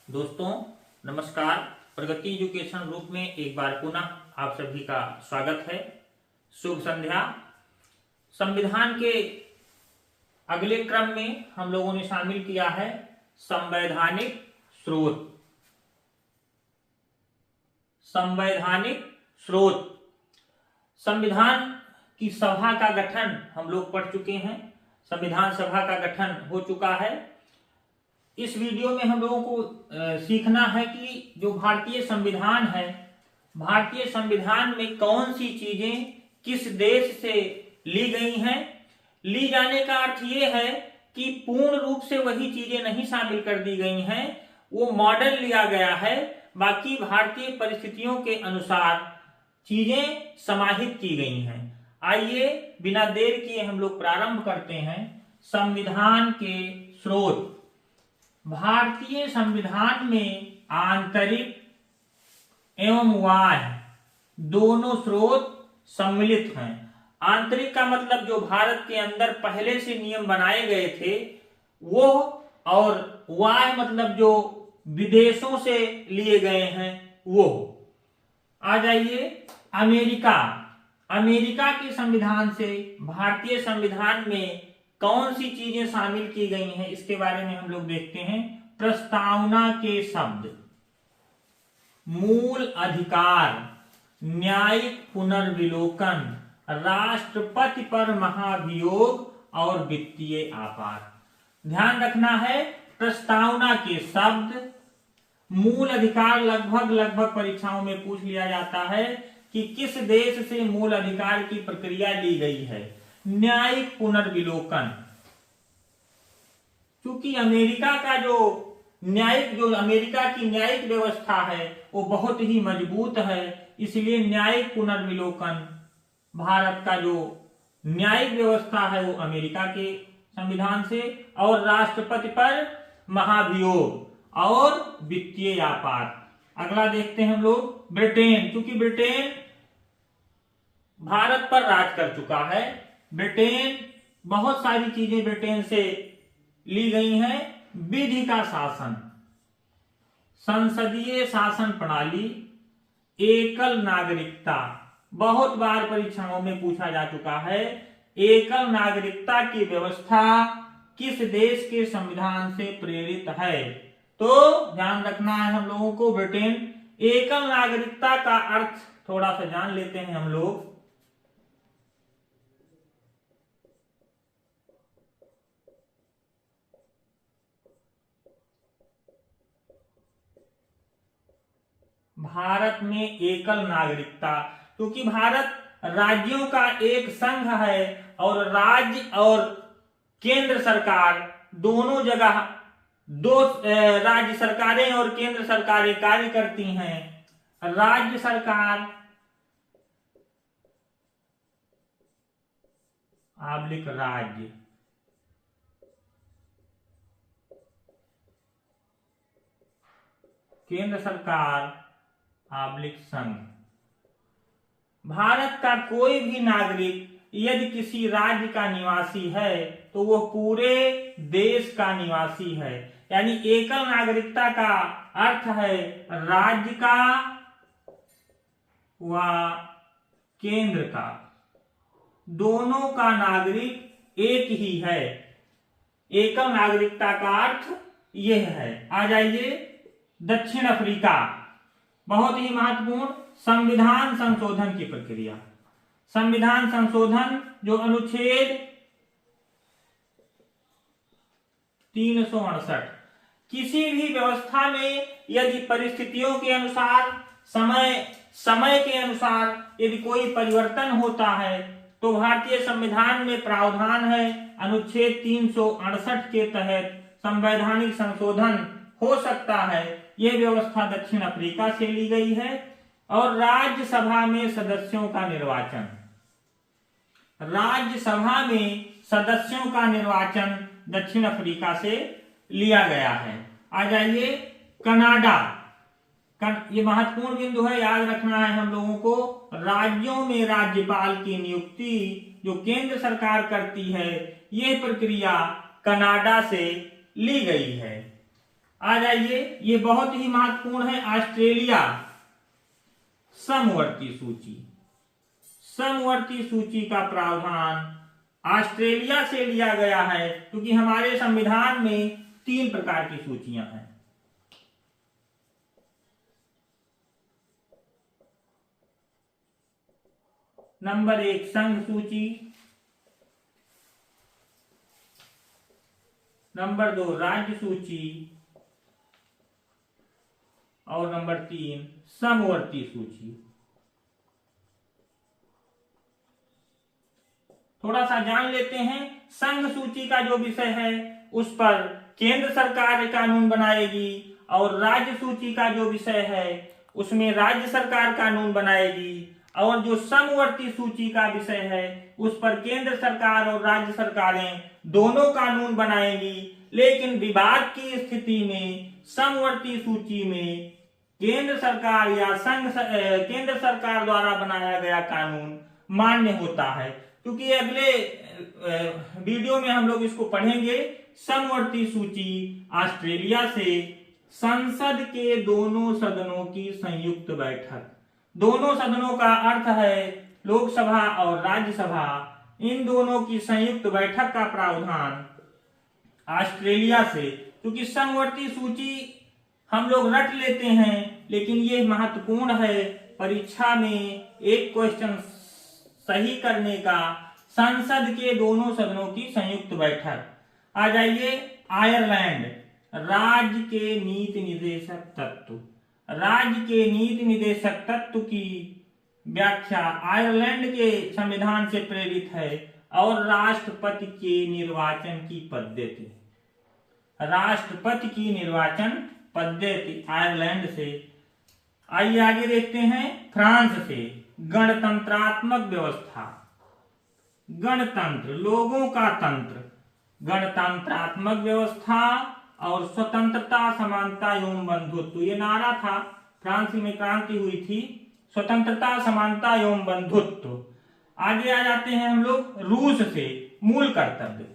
दोस्तों नमस्कार। प्रगति education group में एक बार पुनः आप सभी का स्वागत है। शुभ संध्या। संविधान के अगले क्रम में हम लोगों ने शामिल किया है संवैधानिक स्रोत। संवैधानिक स्रोत, संविधान की सभा का गठन हम लोग पढ़ चुके हैं। संविधान सभा का गठन हो चुका है। इस वीडियो में हम लोगों को सीखना है कि जो भारतीय संविधान है, भारतीय संविधान में कौन सी चीजें किस देश से ली गई हैं। ली जाने का अर्थ ये है कि पूर्ण रूप से वही चीजें नहीं शामिल कर दी गई हैं, वो मॉडल लिया गया है। बाकी भारतीय परिस्थितियों के अनुसार चीजें समाहित की गई हैं। आइए बिना देर किए हम लोग प्रारंभ करते हैं। संविधान के स्रोत। भारतीय संविधान में आंतरिक एवं बाह्य दोनों स्रोत सम्मिलित हैं। आंतरिक का मतलब जो भारत के अंदर पहले से नियम बनाए गए थे वो, और बाह्य मतलब जो विदेशों से लिए गए हैं वो। आ जाइए अमेरिका। अमेरिका के संविधान से भारतीय संविधान में कौन सी चीजें शामिल की गई हैं इसके बारे में हम लोग देखते हैं। प्रस्तावना के शब्द: मूल अधिकार, न्यायिक पुनर्विलोकन, राष्ट्रपति पर महाभियोग और वित्तीय आपात। ध्यान रखना है, प्रस्तावना के शब्द, मूल अधिकार लगभग परीक्षाओं में पूछ लिया जाता है कि किस देश से मूल अधिकार की प्रक्रिया ली गई है। न्यायिक पुनर्विलोकन, क्योंकि अमेरिका का जो अमेरिका की न्यायिक व्यवस्था है वो बहुत ही मजबूत है, इसलिए न्यायिक पुनर्विलोकन, भारत का जो न्यायिक व्यवस्था है वो अमेरिका के संविधान से। और राष्ट्रपति पर महाभियोग और वित्तीय आपात। अगला देखते हैं हम लोग ब्रिटेन। क्योंकि ब्रिटेन भारत पर राज कर चुका है, ब्रिटेन बहुत सारी चीजें ब्रिटेन से ली गई हैं। विधि का शासन, संसदीय शासन प्रणाली, एकल नागरिकता, बहुत बार परीक्षाओं में पूछा जा चुका है। एकल नागरिकता की व्यवस्था किस देश के संविधान से प्रेरित है? तो ध्यान रखना है हम लोगों को, ब्रिटेन। एकल नागरिकता का अर्थ थोड़ा सा जान लेते हैं हम लोग। भारत में एकल नागरिकता, क्योंकि भारत राज्यों का एक संघ है और राज्य और केंद्र सरकार दोनों जगह दो राज्य सरकारें और केंद्र सरकारें कार्य करती हैं। राज्य सरकार आबलिक राज्य, केंद्र सरकार आबलिक संघ। भारत का कोई भी नागरिक यदि किसी राज्य का निवासी है तो वह पूरे देश का निवासी है। यानी एकल नागरिकता का अर्थ है राज्य का व केंद्र का, दोनों का नागरिक एक ही है। एकल नागरिकता का अर्थ यह है। आ जाइए दक्षिण अफ्रीका। बहुत ही महत्वपूर्ण संविधान संशोधन की प्रक्रिया। संविधान संशोधन जो अनुच्छेद 368, किसी भी व्यवस्था में यदि परिस्थितियों के अनुसार, समय के अनुसार यदि कोई परिवर्तन होता है तो भारतीय संविधान में प्रावधान है, अनुच्छेद 368 के तहत संवैधानिक संशोधन हो सकता है। यह व्यवस्था दक्षिण अफ्रीका से ली गई है। और राज्यसभा में सदस्यों का निर्वाचन, राज्यसभा में सदस्यों का निर्वाचन दक्षिण अफ्रीका से लिया गया है। आ जाइए कनाडा। ये महत्वपूर्ण बिंदु है, याद रखना है हम लोगों को। राज्यों में राज्यपाल की नियुक्ति जो केंद्र सरकार करती है, यह प्रक्रिया कनाडा से ली गई है। आ जाइए, ये बहुत ही महत्वपूर्ण है, ऑस्ट्रेलिया समवर्ती सूची। समवर्ती सूची का प्रावधान ऑस्ट्रेलिया से लिया गया है, क्योंकि हमारे संविधान में 3 प्रकार की सूचियां हैं। नंबर 1 संघ सूची, नंबर 2 राज्य सूची, और नंबर 3 समवर्ती सूची। थोड़ा सा जान लेते हैं। संघ सूची का जो विषय है उस पर केंद्र सरकार कानून बनाएगी, और राज्य सूची का जो विषय है उसमें राज्य सरकार कानून बनाएगी, और जो समवर्ती सूची का विषय है उस पर केंद्र सरकार और राज्य सरकारें दोनों कानून बनाएंगी। लेकिन विवाद की स्थिति में समवर्ती सूची में केंद्र सरकार या केंद्र सरकार द्वारा बनाया गया कानून मान्य होता है, क्योंकि अगले वीडियो में हम लोग इसको पढ़ेंगे। समवर्ती सूची ऑस्ट्रेलिया से संसद के दोनों सदनों की संयुक्त बैठक, दोनों सदनों का अर्थ है लोकसभा और राज्यसभा, इन दोनों की संयुक्त बैठक का प्रावधान ऑस्ट्रेलिया से, क्योंकि समवर्ती सूची हम लोग रट लेते हैं, लेकिन ये महत्वपूर्ण है परीक्षा में एक क्वेश्चन सही करने का। संसद के दोनों सदनों की संयुक्त बैठक। आ जाइए, आयरलैंड राज्य के नीति निर्देशक तत्व। राज्य के नीति निर्देशक तत्व की व्याख्या आयरलैंड के संविधान से प्रेरित है, और राष्ट्रपति के निर्वाचन की पद्धति, राष्ट्रपति की निर्वाचन पद्धति आयरलैंड से। आइए आगे देखते हैं, फ्रांस से गणतंत्रात्मक व्यवस्था। गणतंत्र लोगों का तंत्र, गणतंत्रात्मक व्यवस्था और स्वतंत्रता, समानता एवं बंधुत्व, ये नारा था। फ्रांस में क्रांति हुई थी, स्वतंत्रता, समानता एवं बंधुत्व। आगे आ जाते हैं हम लोग रूस से, मूल कर्तव्य।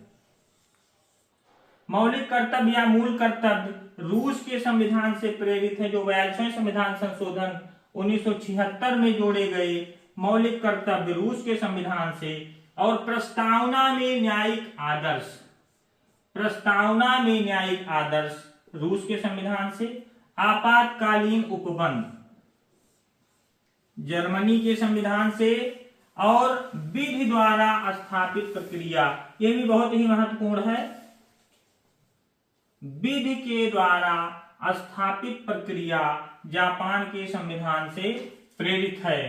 मौलिक कर्तव्य या मूल कर्तव्य रूस के संविधान से प्रेरित है, जो 42वें संविधान संशोधन 1976 में जोड़े गए मौलिक कर्तव्य रूस के संविधान से। और प्रस्तावना में न्यायिक आदर्श, प्रस्तावना में न्यायिक आदर्श रूस के संविधान से। आपातकालीन उपबंध जर्मनी के संविधान से। और विधि द्वारा स्थापित प्रक्रिया, यह भी बहुत ही महत्वपूर्ण है, विधि के द्वारा स्थापित प्रक्रिया जापान के संविधान से प्रेरित है।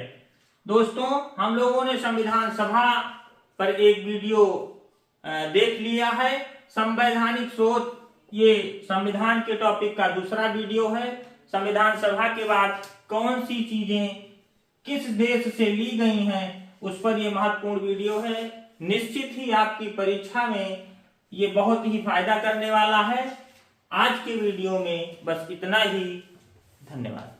दोस्तों, हम लोगों ने संविधान सभा पर एक वीडियो देख लिया है। संवैधानिक स्रोत, ये संविधान के टॉपिक का दूसरा वीडियो है। संविधान सभा के बाद कौन सी चीजें किस देश से ली गई हैं, उस पर यह महत्वपूर्ण वीडियो है। निश्चित ही आपकी परीक्षा में ये बहुत ही फायदा करने वाला है। आज के वीडियो में बस इतना ही। धन्यवाद।